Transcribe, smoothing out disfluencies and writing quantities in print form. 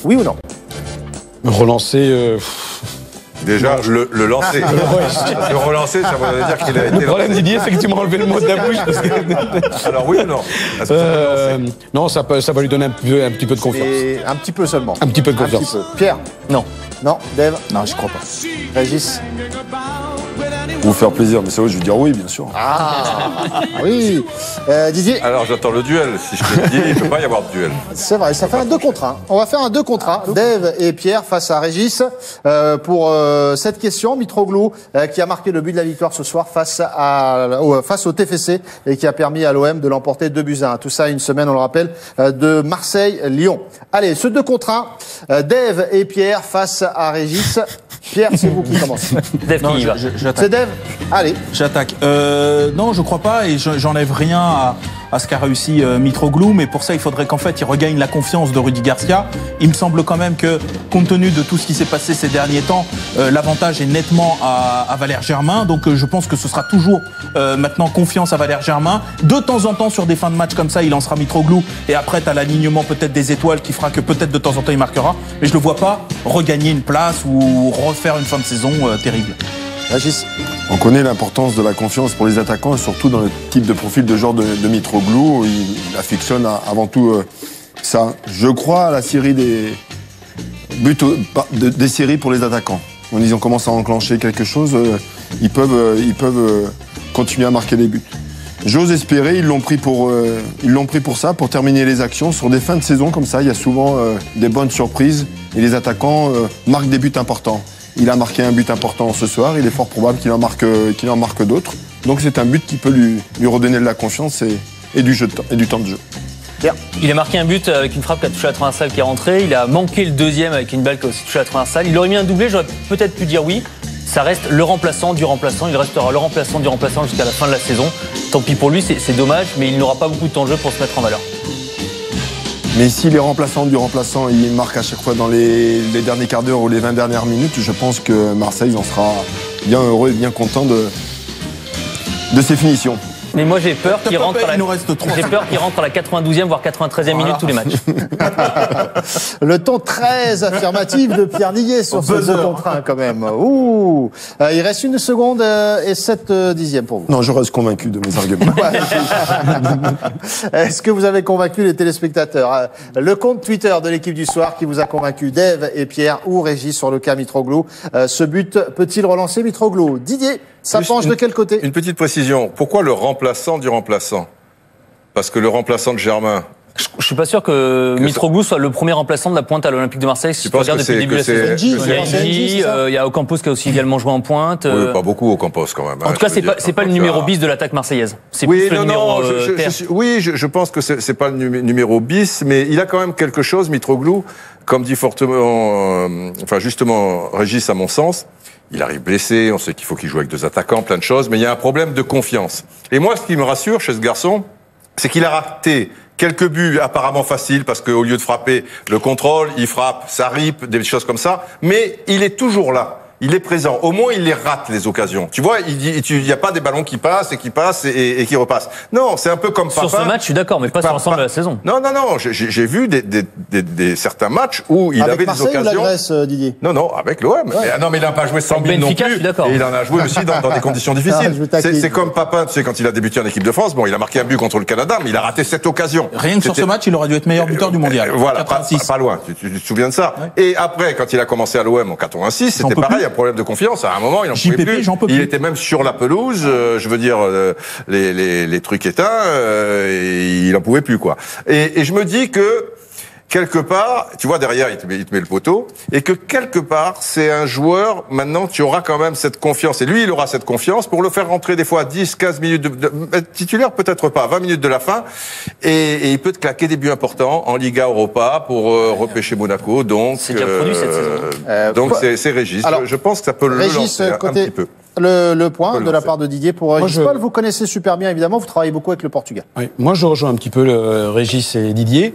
Oui ou non? Relancer... Déjà, le lancer. Le relancer, ça veut dire qu'il a été... Le problème, Didier, c'est que tu m'as enlevé le mot de la bouche. Parce que... Alors oui ou non? Non, ça va lui donner un petit peu de confiance. Un petit peu seulement. Un petit peu de confiance. Pierre? Non. Non. Dave? Non, je crois pas. Régis? Pour vous faire plaisir, mais c'est vrai, je vais dire oui, bien sûr. Ah oui. Didier? Alors j'attends le duel. Si je te dis, il ne peut pas y avoir de duel. C'est vrai, ça fait un 2 contre 1. On va faire un 2 contre 1. Dave et Pierre face à Régis pour cette question. Mitroglou qui a marqué le but de la victoire ce soir face au TFC et qui a permis à l'OM de l'emporter 2-1. Tout ça une semaine, on le rappelle, de Marseille-Lyon. Allez, ce 2 contre 1. Dave et Pierre face à Régis. Pierre, c'est vous qui commencez. Dave qui y va. C'est Dave? Allez. J'attaque. Non, je crois pas et j'enlève rien à ce qu'a réussi Mitroglou, mais pour ça, il faudrait qu'en fait, il regagne la confiance de Rudy Garcia. Il me semble quand même que, compte tenu de tout ce qui s'est passé ces derniers temps, l'avantage est nettement à Valère Germain. Donc, je pense que ce sera toujours maintenant confiance à Valère Germain. De temps en temps, sur des fins de match comme ça, il lancera Mitroglou et après, t'as l'alignement peut-être des étoiles qui fera que peut-être de temps en temps, il marquera. Mais je le vois pas regagner une place ou refaire une fin de saison terrible. Régis. On connaît l'importance de la confiance pour les attaquants, et surtout dans le type de profil de genre de Mitroglou. Il affectionne avant tout ça. Je crois à la série des buts, des séries pour les attaquants. Ils ont commencé à enclencher quelque chose, ils peuvent continuer à marquer des buts. J'ose espérer, ils l'ont pris pour ça, pour terminer les actions. Sur des fins de saison comme ça, il y a souvent des bonnes surprises et les attaquants marquent des buts importants. Il a marqué un but important ce soir, il est fort probable qu'il en marque d'autres. Donc c'est un but qui peut lui redonner de la confiance et du temps de jeu. Bien. Il a marqué un but avec une frappe qui a touché la traversale qui est rentrée. Il a manqué le deuxième avec une balle qui a aussi touché la traversale. Il aurait mis un doublé, j'aurais peut-être pu dire oui. Ça reste le remplaçant du remplaçant. Il restera le remplaçant du remplaçant jusqu'à la fin de la saison. Tant pis pour lui, c'est dommage, mais il n'aura pas beaucoup de temps de jeu pour se mettre en valeur. Mais s'il est remplaçant du remplaçant, il marque à chaque fois dans les derniers quarts d'heure ou les 20 dernières minutes, je pense que Marseille en sera bien heureux et bien content de ses finitions. Mais moi j'ai peur qu'il rentre à la 92e voire 93e minute tous les matchs. Le ton très affirmatif de Pierre Niguet sur ce 2 contre 1 quand même. Ouh. Il reste 1 seconde et 7 dixièmes pour vous. Non, je reste convaincu de mes arguments. Est-ce que vous avez convaincu les téléspectateurs? Le compte Twitter de l'équipe du soir qui vous a convaincu, Dave et Pierre ou Régis sur le cas Mitroglou. Ce but peut-il relancer Mitroglou? Didier, ça penche de quel côté? Une petite précision. Pourquoi le remplaçant du remplaçant? Parce que le remplaçant de Germain... Je suis pas sûr que Mitroglou soit le premier remplaçant de la pointe à l'Olympique de Marseille. Si tu regardes depuis le début de la saison. Il y a Ocampos qui a aussi également joué en pointe. Oui, pas beaucoup Ocampos quand même. En tout cas, c'est pas le numéro bis de l'attaque marseillaise. C'est oui, plus le numéro je pense que c'est pas le numéro bis, mais il a quand même quelque chose, Mitroglou, comme dit fortement, justement, Régis à mon sens. Il arrive blessé, on sait qu'il faut qu'il joue avec 2 attaquants, plein de choses, mais il y a un problème de confiance. Et moi, ce qui me rassure chez ce garçon, c'est qu'il a raté quelques buts apparemment faciles, parce qu'au lieu de frapper le contrôle, il frappe, ça ripe, des choses comme ça, mais il est toujours là. Il est présent. Au moins, il les rate, les occasions. Tu vois, il y a pas des ballons qui passent et qui repassent. Non, c'est un peu comme Papin. Sur ce match, je suis d'accord, mais pas sur l'ensemble de la saison. Non. J'ai vu certains matchs où il avec avait Marseille des occasions. Ou la Grèce, Didier? Non, avec l'OM. Ouais. Mais il n'a pas joué 100 000 non plus. Et il en a joué aussi dans des conditions difficiles. C'est comme Papin, tu sais, quand il a débuté en équipe de France, bon, il a marqué un but contre le Canada, mais il a raté 7 occasions. Rien que sur ce match, il aurait dû être meilleur buteur du mondial. Voilà, pas loin. Tu te souviens de ça. Ouais. Et après, quand il a commencé à l'OM en 86, c'était pareil, un problème de confiance. À un moment, il n'en pouvait plus. Il était même sur la pelouse, je veux dire, les trucs éteints, et il n'en pouvait plus, quoi. Et je me dis que, quelque part, tu vois, derrière, il te met le poteau, et que quelque part, c'est un joueur, maintenant, tu auras quand même cette confiance, et lui, il aura cette confiance pour le faire rentrer des fois 10, 15 minutes titulaire, peut-être pas, 20 minutes de la fin, et il peut te claquer des buts importants en Liga Europa pour repêcher Monaco, donc... C'est déjà produit cette saison. Donc c'est Régis. Alors, je pense que ça peut le lancer un petit peu. Le point de la part de Didier pour Régis Paul, vous connaissez super bien évidemment, vous travaillez beaucoup avec le Portugal. Oui, moi je rejoins un petit peu Régis et Didier.